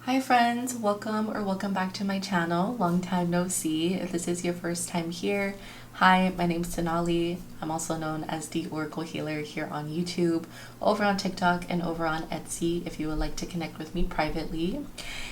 Hi friends, welcome back to my channel. Long time no see. If this is your first time here, hi, my name's Sonali. I'm also known as the Oracle Healer here on YouTube, over on TikTok, and over on Etsy if you would like to connect with me privately.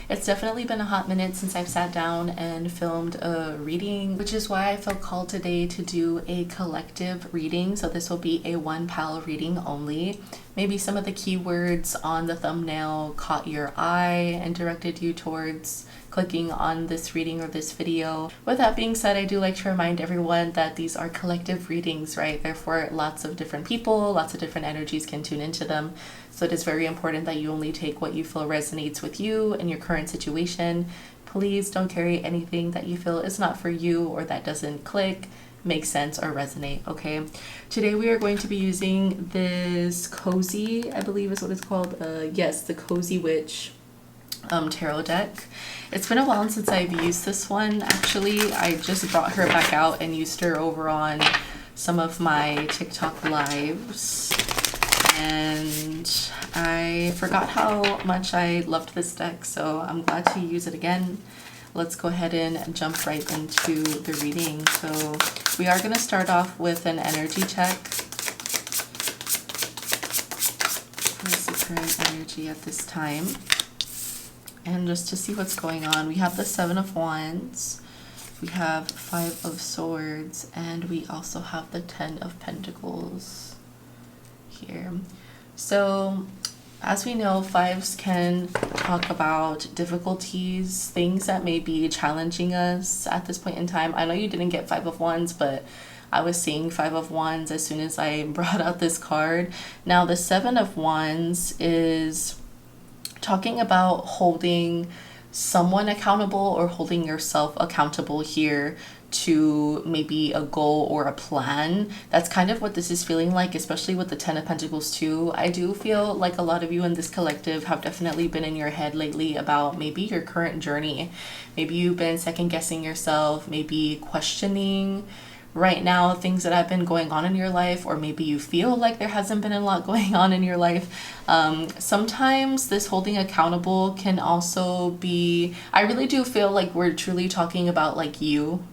It's definitely been a hot minute since I've sat down and filmed a reading, which is why I felt called today to do a collective reading. So this will be a one pal reading only. Maybe some of the keywords on the thumbnail caught your eye and directed you towards clicking on this reading or this video. With that being said, I do like to remind everyone that these are collective readings, right? Therefore, lots of different people, lots of different energies can tune into them. So it is very important that you only take what you feel resonates with you and your current situation. Please don't carry anything that you feel is not for you or that doesn't click, make sense, or resonate, okay? Today we are going to be using this Cozy, I believe is what it's called. Yes, the Cozy Witch tarot deck. It's been a while since I've used this one. Actually, I just brought her back out and used her over on some of my TikTok lives. And I forgot how much I loved this deck, so I'm glad to use it again. Let's go ahead and jump right into the reading. So we are going to start off with an energy check. What is the current energy at this time? And just to see what's going on, we have the Seven of Wands, we have Five of Swords, and we also have the Ten of Pentacles here. So as we know, fives can talk about difficulties, things that may be challenging us at this point in time. I know you didn't get Five of Wands, but I was seeing Five of Wands as soon as I brought out this card. Now the Seven of Wands is talking about holding someone accountable or holding yourself accountable here to maybe a goal or a plan. That's kind of what this is feeling like, especially with the Ten of Pentacles too. I do feel like a lot of you in this collective have definitely been in your head lately about maybe your current journey. Maybe you've been second guessing yourself, maybe questioning right now things that have been going on in your life, or maybe you feel like there hasn't been a lot going on in your life. Sometimes this holding accountable can also be, I really do feel like we're truly talking about like you.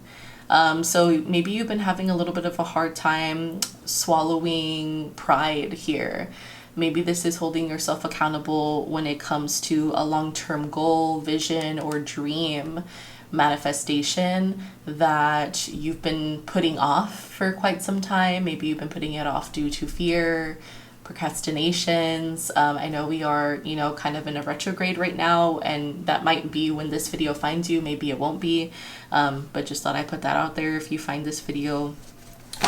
So maybe you've been having a little bit of a hard time swallowing pride here. Maybe this is holding yourself accountable when it comes to a long-term goal, vision, or dream manifestation that you've been putting off for quite some time. Maybe you've been putting it off due to fear, procrastinations. I know we are, kind of in a retrograde right now, and that might be when this video finds you. Maybe it won't be, but just thought I'd put that out there if you find this video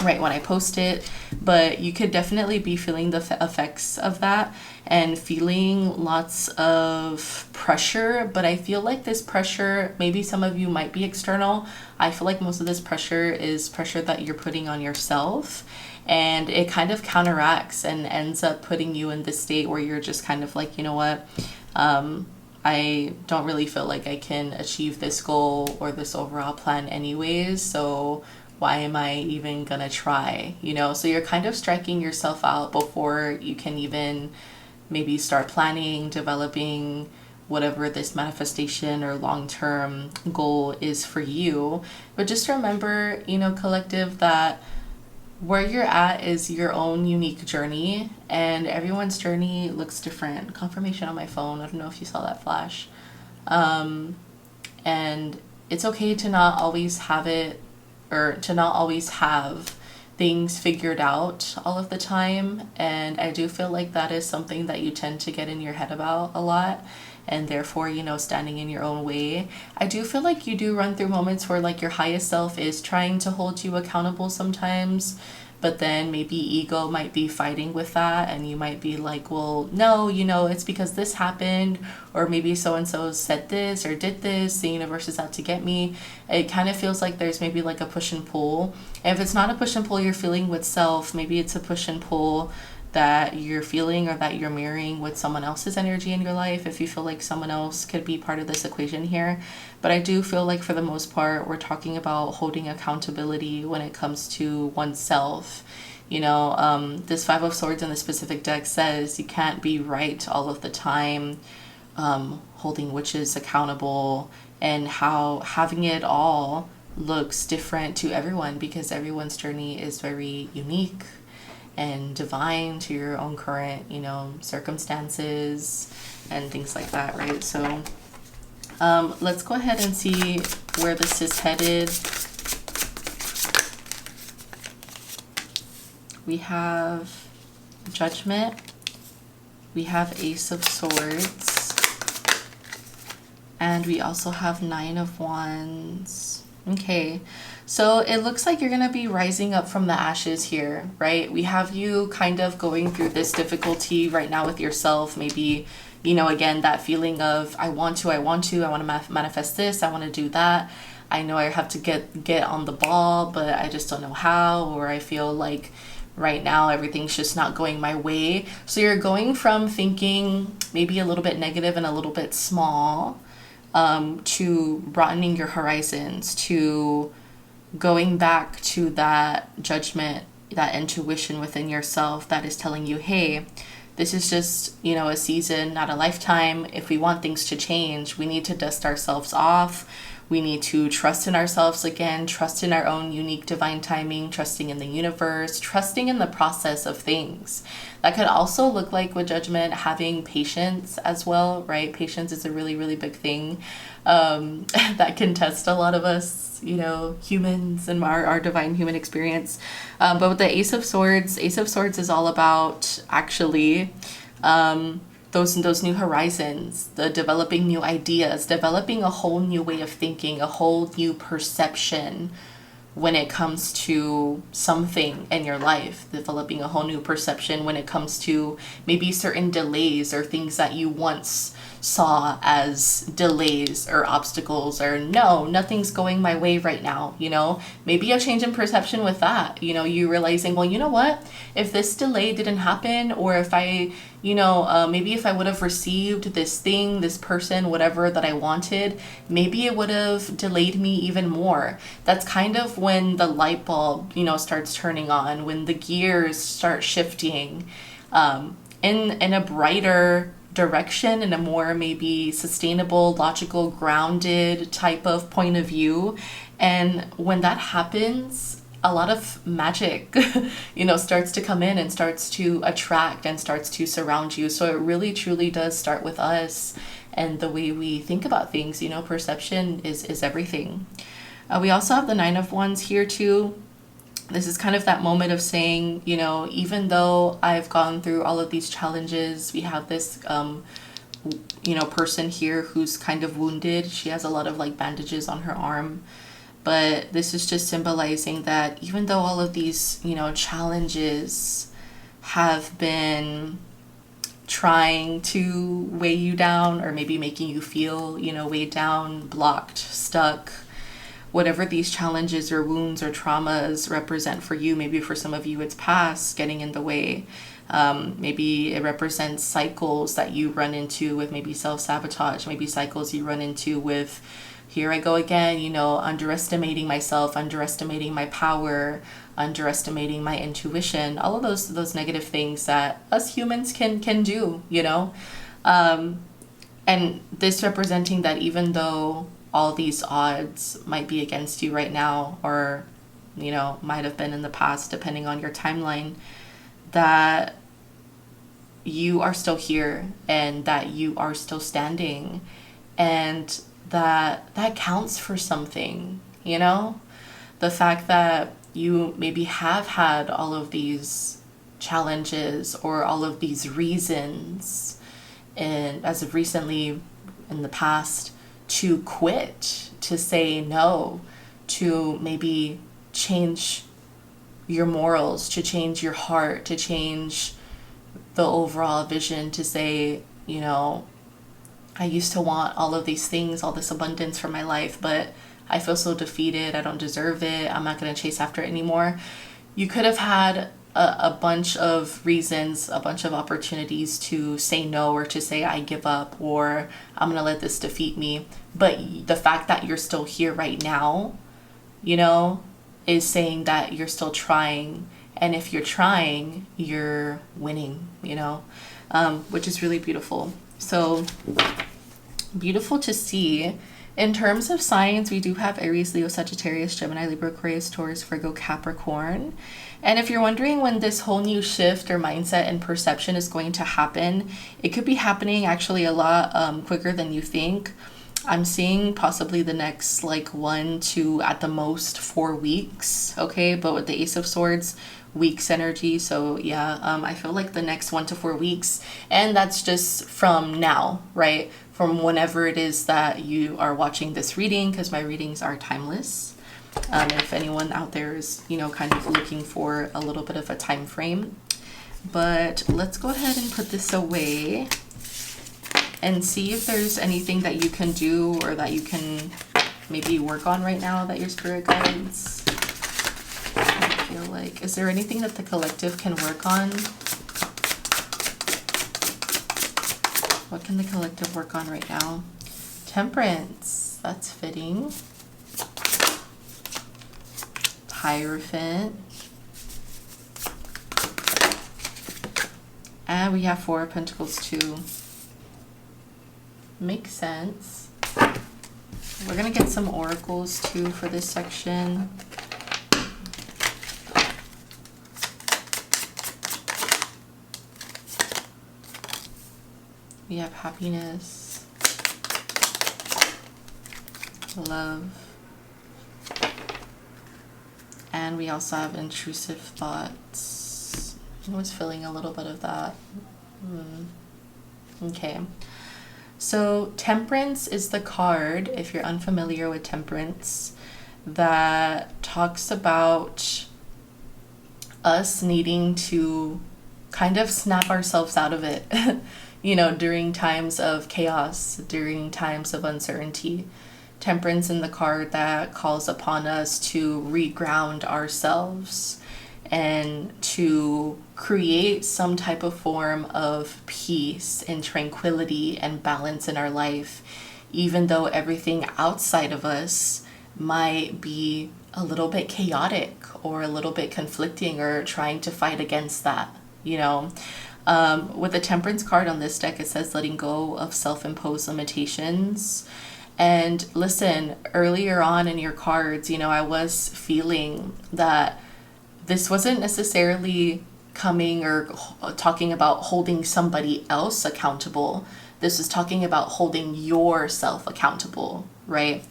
right when I post it. But you could definitely be feeling the effects of that and feeling lots of pressure. But I feel like this pressure, maybe some of you might be external. I feel like most of this pressure is pressure that you're putting on yourself, and it kind of counteracts and ends up putting you in this state where you're just kind of like, you know what, I don't really feel like I can achieve this goal or this overall plan anyways, so why am I even gonna try? So you're kind of striking yourself out before you can even maybe start planning, developing whatever this manifestation or long-term goal is for you. But just remember, collective, that where you're at is your own unique journey, and everyone's journey looks different. Confirmation on my phone. I don't know if you saw that flash. And it's okay to not always have it, or to not always have things figured out all of the time. And I do feel like that is something that you tend to get in your head about a lot, and therefore, standing in your own way. I do feel like you do run through moments where like your highest self is trying to hold you accountable sometimes, but then maybe ego might be fighting with that, and you might be like, well, no, it's because this happened, or maybe so-and-so said this or did this, the universe is out to get me. It kind of feels like there's maybe like a push and pull. And if it's not a push and pull you're feeling with self, maybe it's a push and pull that you're feeling or that you're mirroring with someone else's energy in your life, if you feel like someone else could be part of this equation here. But I do feel like for the most part, we're talking about holding accountability when it comes to oneself. This Five of Swords in the specific deck says you can't be right all of the time. holding witches accountable, and how having it all looks different to everyone because everyone's journey is very unique and divine to your own current, circumstances and things like that, right? So let's go ahead and see where this is headed. We have Judgment. We have Ace of Swords. And we also have Nine of Wands. Okay, so it looks like you're going to be rising up from the ashes here, right? We have you kind of going through this difficulty right now with yourself. Maybe, again, that feeling of I want to manifest this, I want to do that. I know I have to get on the ball, but I just don't know how, or I feel like right now everything's just not going my way. So you're going from thinking maybe a little bit negative and a little bit small, to broadening your horizons, to going back to that judgment, that intuition within yourself that is telling you, hey, this is just, a season, not a lifetime. If we want things to change, we need to dust ourselves off. We need to trust in ourselves again, trust in our own unique divine timing, trusting in the universe, trusting in the process of things. That could also look like with Judgment, having patience as well, right? Patience is a really, really big thing that can test a lot of us, humans and our divine human experience. But with the Ace of Swords is all about actually those new horizons, the developing new ideas, developing a whole new way of thinking, a whole new perception when it comes to something in your life, developing a whole new perception when it comes to maybe certain delays or things that you once saw as delays or obstacles, or no, nothing's going my way right now, maybe a change in perception with that, you realizing, well, you know what, if this delay didn't happen, or if I, maybe if I would have received this thing, this person, whatever that I wanted, maybe it would have delayed me even more. That's kind of when the light bulb, starts turning on, when the gears start shifting in a brighter direction, in a more maybe sustainable, logical, grounded type of point of view. And when that happens, a lot of magic, starts to come in and starts to attract and starts to surround you. So it really, truly does start with us and the way we think about things. Perception is everything. We also have the Nine of Wands here too. This is kind of that moment of saying, even though I've gone through all of these challenges, we have this, person here who's kind of wounded. She has a lot of bandages on her arm. But this is just symbolizing that even though all of these, challenges have been trying to weigh you down, or maybe making you feel, weighed down, blocked, stuck, whatever these challenges or wounds or traumas represent for you, maybe for some of you it's past getting in the way. Maybe it represents cycles that you run into with maybe self-sabotage, maybe cycles you run into with, here I go again, underestimating myself, underestimating my power, underestimating my intuition, all of those negative things that us humans can do, and this representing that even though all these odds might be against you right now, or, might have been in the past, depending on your timeline, that you are still here and that you are still standing, and that counts for something, the fact that you maybe have had all of these challenges or all of these reasons, and as of recently in the past, to quit, to say no, to maybe change your morals, to change your heart, to change the overall vision, to say, I used to want all of these things, all this abundance for my life, but I feel so defeated, I don't deserve it, I'm not going to chase after it anymore. You could have had a bunch of reasons, a bunch of opportunities to say no, or to say I give up, or I'm going to let this defeat me. But the fact that you're still here right now, is saying that you're still trying. And if you're trying, you're winning, which is really beautiful. So Beautiful to see. In terms of signs, we do have Aries, Leo, Sagittarius, Gemini, Libra, Aquarius, Taurus, Virgo, Capricorn. And if you're wondering when this whole new shift or mindset and perception is going to happen, it could be happening actually a lot quicker than you think. I'm seeing possibly the next like 1 to at the most 4 weeks, okay? But with the Ace of Swords, weeks energy. So yeah, I feel like the next 1 to 4 weeks, and that's just from now, right? From whenever it is that you are watching this reading, because my readings are timeless. If anyone out there is, you know, kind of looking for a little bit of a time frame. But let's go ahead and put this away and see if there's anything that you can do or that you can maybe work on right now that your spirit guides. I feel like, is there anything that the collective can work on? What can the collective work on right now? Temperance, that's fitting. Hierophant. And we have 4 of Pentacles too. Makes sense. We're gonna get some oracles too for this section. We have happiness, love, and we also have intrusive thoughts. I was feeling a little bit of that. Okay. So Temperance is the card, if you're unfamiliar with Temperance, that talks about us needing to kind of snap ourselves out of it, you know, during times of chaos, during times of uncertainty. Temperance in the card that calls upon us to reground ourselves and to create some type of form of peace and tranquility and balance in our life, even though everything outside of us might be a little bit chaotic or a little bit conflicting or trying to fight against that, you know. With the Temperance card on this deck, it says letting go of self-imposed limitations. And listen, earlier on in your cards, you know, I was feeling that this wasn't necessarily coming or talking about holding somebody else accountable. This is talking about holding yourself accountable, right?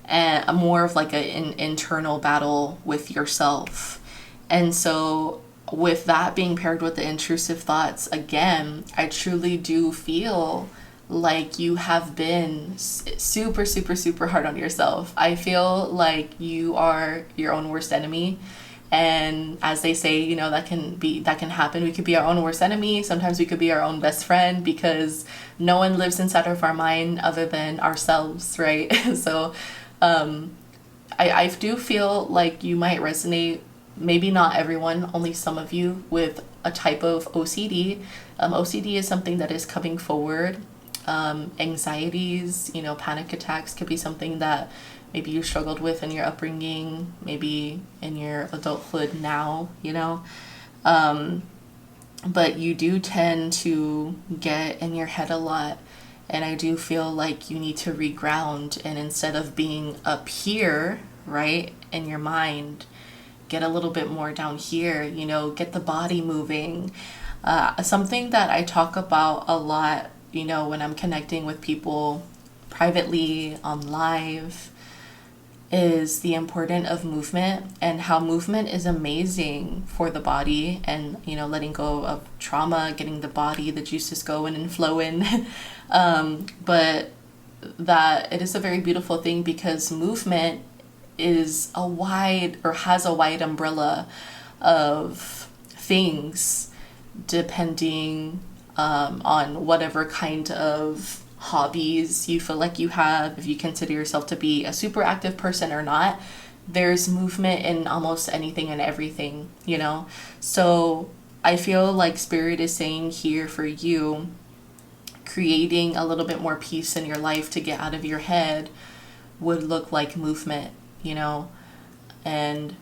And more of like an internal battle with yourself. And so with that being paired with the intrusive thoughts, again, I truly do feel like you have been super, super, super hard on yourself. I feel like you are your own worst enemy. And as they say, you know, that can happen. We could be our own worst enemy. Sometimes we could be our own best friend, because no one lives inside of our mind other than ourselves, right? So I do feel like you might resonate, maybe not everyone, only some of you, with a type of OCD. OCD is something that is coming forward. Anxieties, you know, panic attacks could be something that maybe you struggled with in your upbringing, maybe in your adulthood now, you know. But you do tend to get in your head a lot. And I do feel like you need to reground, and instead of being up here, right, in your mind, get a little bit more down here, you know, get the body moving. Something that I talk about a lot, you know, when I'm connecting with people privately, on live, is the importance of movement, and how movement is amazing for the body, and, you know, letting go of trauma, getting the body, the juices going and flowing. But that it is a very beautiful thing, because movement is a wide, or has a wide umbrella of things, depending on whatever kind of hobbies you feel like you have. If you consider yourself to be a super active person or not, there's movement in almost anything and everything, you know. So I feel like Spirit is saying here for you, creating a little bit more peace in your life to get out of your head would look like movement, you know. And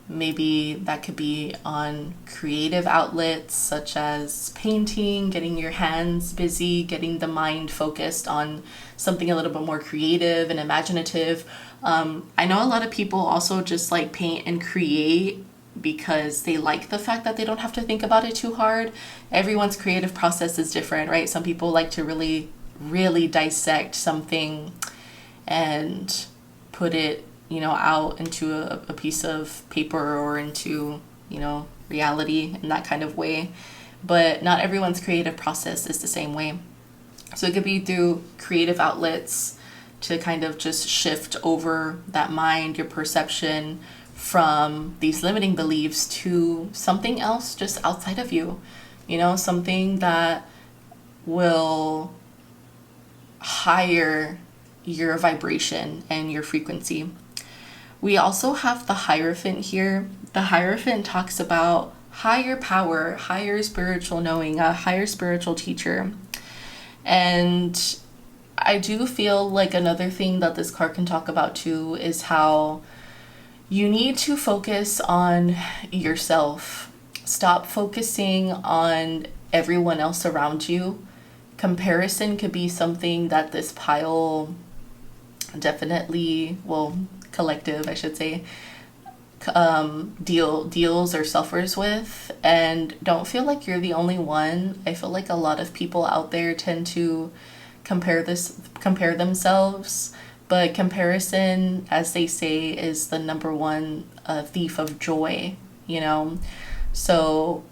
Maybe that could be on creative outlets such as painting, getting your hands busy, getting the mind focused on something a little bit more creative and imaginative. I know a lot of people also just like paint and create because they like the fact that they don't have to think about it too hard. Everyone's creative process is different, right? Some people like to really, really dissect something and put it, out into a piece of paper or into, reality in that kind of way. But not everyone's creative process is the same way. So it could be through creative outlets to kind of just shift over that mind, your perception from these limiting beliefs to something else just outside of you, something that will higher your vibration and your frequency. We also have the Hierophant here. The Hierophant talks about higher power, higher spiritual knowing, a higher spiritual teacher. And I do feel like another thing that this card can talk about too is how you need to focus on yourself. Stop focusing on everyone else around you. Comparison could be something that this pile definitely, collective, I should say, deals or suffers with. And don't feel like you're the only one. I feel like a lot of people out there tend to compare themselves, but comparison, as they say, is the number one thief of joy, So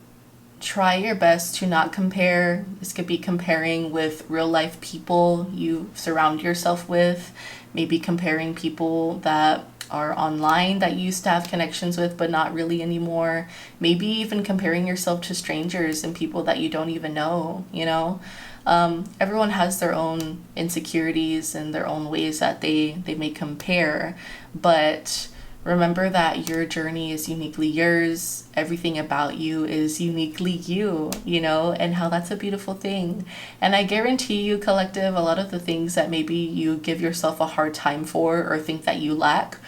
try your best to not compare. This could be comparing with real life people you surround yourself with, maybe comparing people that are online that you used to have connections with but not really anymore, maybe even comparing yourself to strangers and people that you don't even know. Everyone has their own insecurities and their own ways that they may compare, but remember that your journey is uniquely yours. Everything about you is uniquely you, and how that's a beautiful thing. And I guarantee you, collective, a lot of the things that maybe you give yourself a hard time for or think that you lack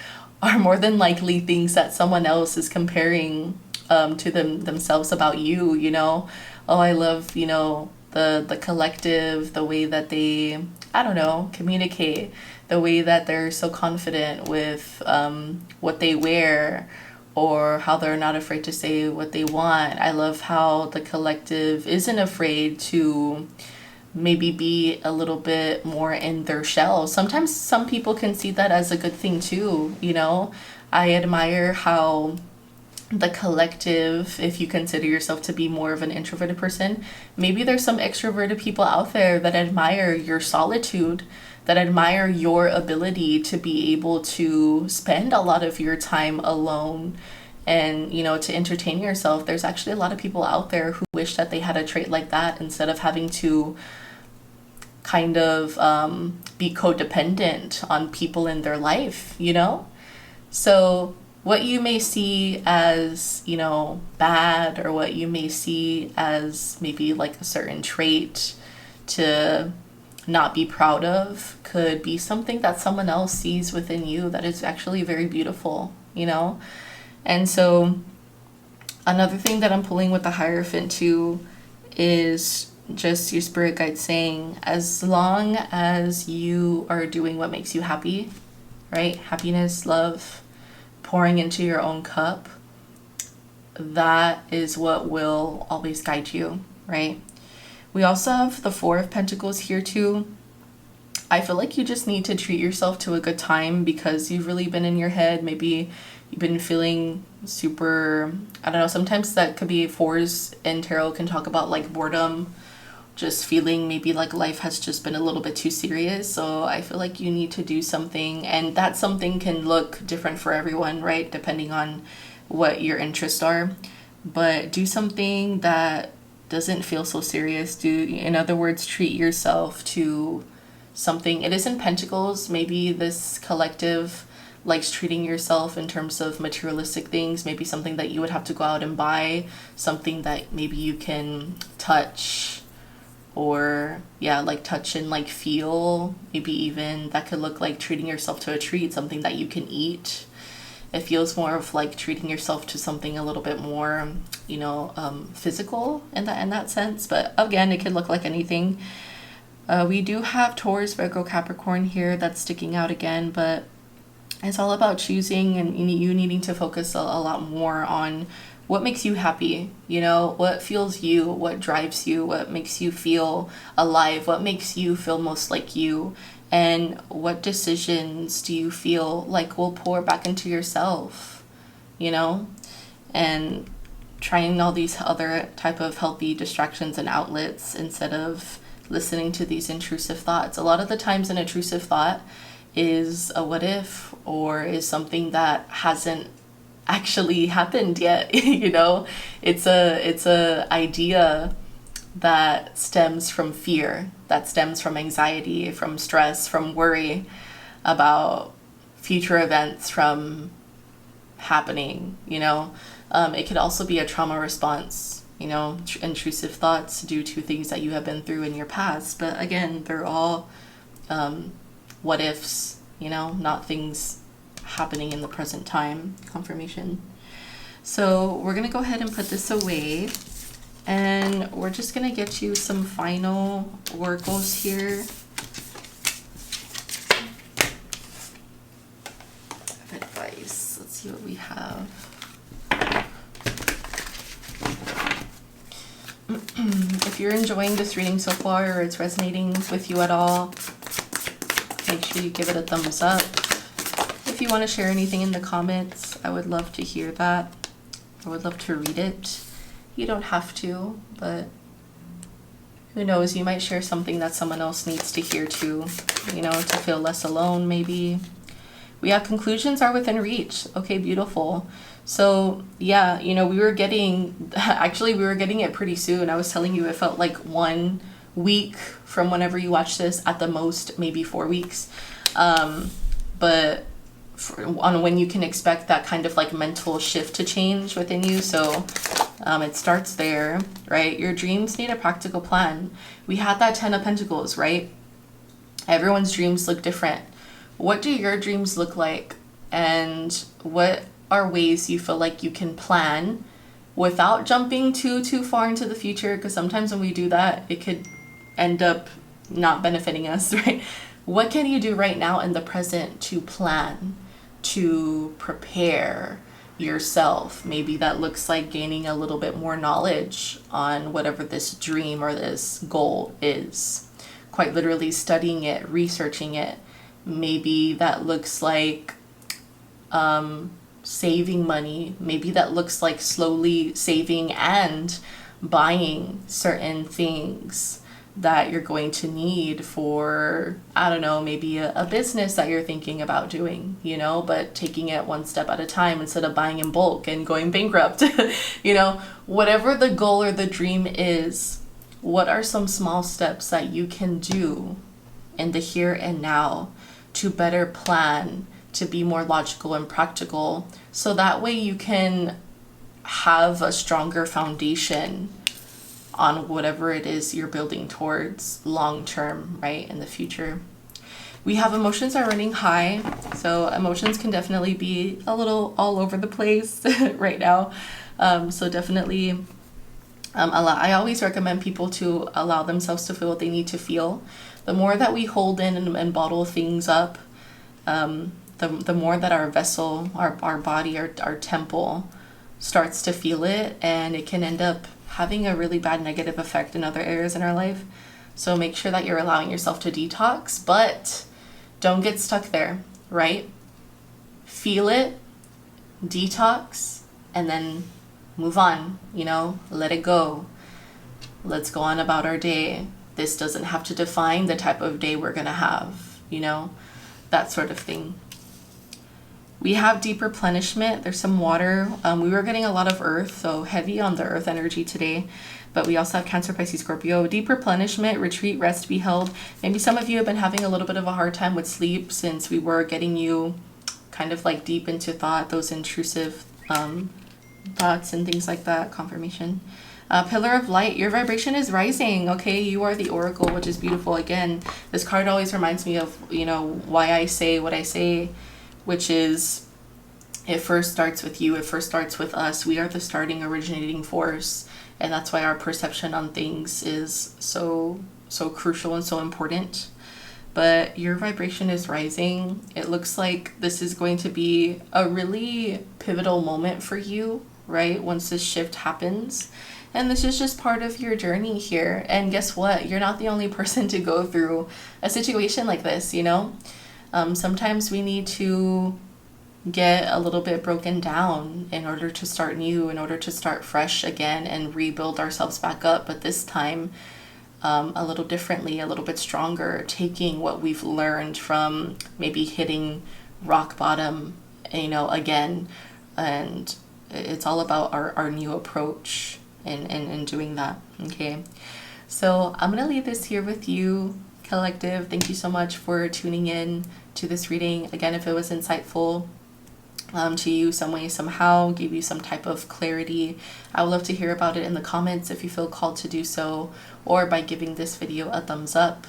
are more than likely things that someone else is comparing to themselves about you, Oh, I love, the collective, the way that they, communicate, the way that they're so confident with what they wear, or how they're not afraid to say what they want. I love how the collective isn't afraid to maybe be a little bit more in their shell. Sometimes some people can see that as a good thing too, I admire how the collective, if you consider yourself to be more of an introverted person, maybe there's some extroverted people out there that admire your solitude, that admire your ability to be able to spend a lot of your time alone and, to entertain yourself. There's actually a lot of people out there who wish that they had a trait like that instead of having to kind of be codependent on people in their life, So what you may see as, bad, or what you may see as maybe like a certain trait to not be proud of, could be something that someone else sees within you that is actually very beautiful, And so another thing that I'm pulling with the Hierophant too is just your spirit guide saying, as long as you are doing what makes you happy, right? Happiness, love, pouring into your own cup, that is what will always guide you, right? We also have the Four of Pentacles here too. I feel like you just need to treat yourself to a good time because you've really been in your head. Maybe you've been feeling super, sometimes that could be, fours in tarot can talk about like boredom, just feeling maybe like life has just been a little bit too serious. So I feel like you need to do something, and that something can look different for everyone, right? Depending on what your interests are. But do something that doesn't feel so serious. In other words, treat yourself to something. It is in Pentacles. Maybe this collective likes treating yourself in terms of materialistic things, maybe something that you would have to go out and buy, something that maybe you can touch, or like touch and like feel. Maybe even that could look like treating yourself to a treat, something that you can eat. It feels more of like treating yourself to something a little bit more, you know, physical in that sense. But again, it could look like anything. We do have Taurus, Virgo, Capricorn here that's sticking out again, but it's all about choosing and you needing to focus a lot more on what makes you happy, you know, what fuels you, what drives you, what makes you feel alive, what makes you feel most like you, and what decisions do you feel like will pour back into yourself, you know, and trying all these other type of healthy distractions and outlets instead of listening to these intrusive thoughts. A lot of the times an intrusive thought is a what if, or is something that hasn't actually happened yet. You know, it's a idea that stems from fear, that stems from anxiety, from stress, from worry about future events from happening, you know. It could also be a trauma response, you know, intrusive thoughts due to things that you have been through in your past. But again, they're all what ifs, you know, not things happening in the present time. Confirmation. So we're going to go ahead and put this away, and we're just going to get you some final oracles here. Advice. Let's see what we have. If you're enjoying this reading so far, or it's resonating with you at all, make sure you give it a thumbs up. If you want to share anything in the comments, I would love to hear that. I would love to read it. You don't have to, but who knows, you might share something that someone else needs to hear too, you know, to feel less alone maybe. We have conclusions are within reach. Okay, beautiful. So yeah, you know, we were getting it pretty soon. I was telling you, it felt like 1 week from whenever you watch this, at the most maybe 4 weeks. But on when you can expect that kind of like mental shift to change within you. So it starts there, right? Your dreams need a practical plan. We had that 10 of Pentacles, right? Everyone's dreams look different. What do your dreams look like? And what are ways you feel like you can plan without jumping too far into the future? Because sometimes when we do that, it could end up not benefiting us, right? What can you do right now in the present to plan, to prepare yourself? Maybe that looks like gaining a little bit more knowledge on whatever this dream or this goal is. Quite literally studying it, researching it. Maybe that looks like saving money. Maybe that looks like slowly saving and buying certain things that you're going to need for, I don't know, maybe a business that you're thinking about doing, you know, but taking it one step at a time instead of buying in bulk and going bankrupt. You know, whatever the goal or the dream is, what are some small steps that you can do in the here and now to better plan, to be more logical and practical, so that way you can have a stronger foundation on whatever it is you're building towards long term, right, in the future. We have emotions are running high, so emotions can definitely be a little all over the place right now. So definitely I always recommend people to allow themselves to feel what they need to feel. The more that we hold in and bottle things up, the more that our vessel, our body, our temple starts to feel it, and it can end up having a really bad negative effect in other areas in our life. So make sure that you're allowing yourself to detox, but don't get stuck there, right? Feel it, detox, and then move on, you know, let it go. Let's go on about our day. This doesn't have to define the type of day we're gonna have, you know, that sort of thing. We have deep replenishment. There's some water. We were getting a lot of earth, so heavy on the earth energy today. But we also have Cancer, Pisces, Scorpio. Deep replenishment, retreat, rest, be held. Maybe some of you have been having a little bit of a hard time with sleep since we were getting you kind of like deep into thought, those intrusive thoughts and things like that. Confirmation. Pillar of light, your vibration is rising. Okay, you are the oracle, which is beautiful. Again, this card always reminds me of, you know, why I say what I say, which is it first starts with you. It first starts with us. We are the starting, originating force, and that's why our perception on things is so crucial and so important. But your vibration is rising. It looks like this is going to be a really pivotal moment for you, right? Once this shift happens. And this is just part of your journey here. And guess what? You're not the only person to go through a situation like this, you know? Sometimes we need to get a little bit broken down in order to start new, in order to start fresh again and rebuild ourselves back up. But this time, a little differently, a little bit stronger, taking what we've learned from maybe hitting rock bottom, you know, again. And it's all about our new approach in doing that. Okay, so I'm gonna leave this here with you, collective. Thank you so much for tuning in to this reading. Again, if it was insightful to you some way, somehow, gave you some type of clarity, I would love to hear about it in the comments if you feel called to do so, or by giving this video a thumbs up.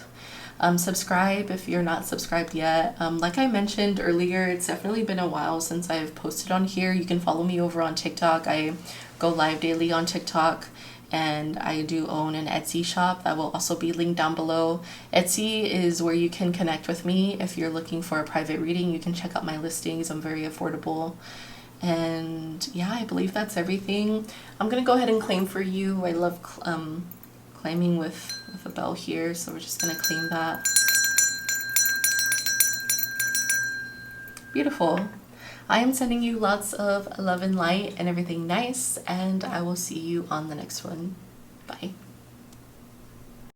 Subscribe if you're not subscribed yet. Like I mentioned earlier, it's definitely been a while since I've posted on here. You can follow me over on TikTok. I go live daily on TikTok, and I do own an Etsy shop that will also be linked down below. Etsy is where you can connect with me if you're looking for a private reading. You can check out my listings. I'm very affordable. And yeah, I believe that's everything. I'm gonna go ahead and claim for you. I love claiming with a bell here, so we're just gonna claim that. Beautiful. I am sending you lots of love and light and everything nice, and I will see you on the next one.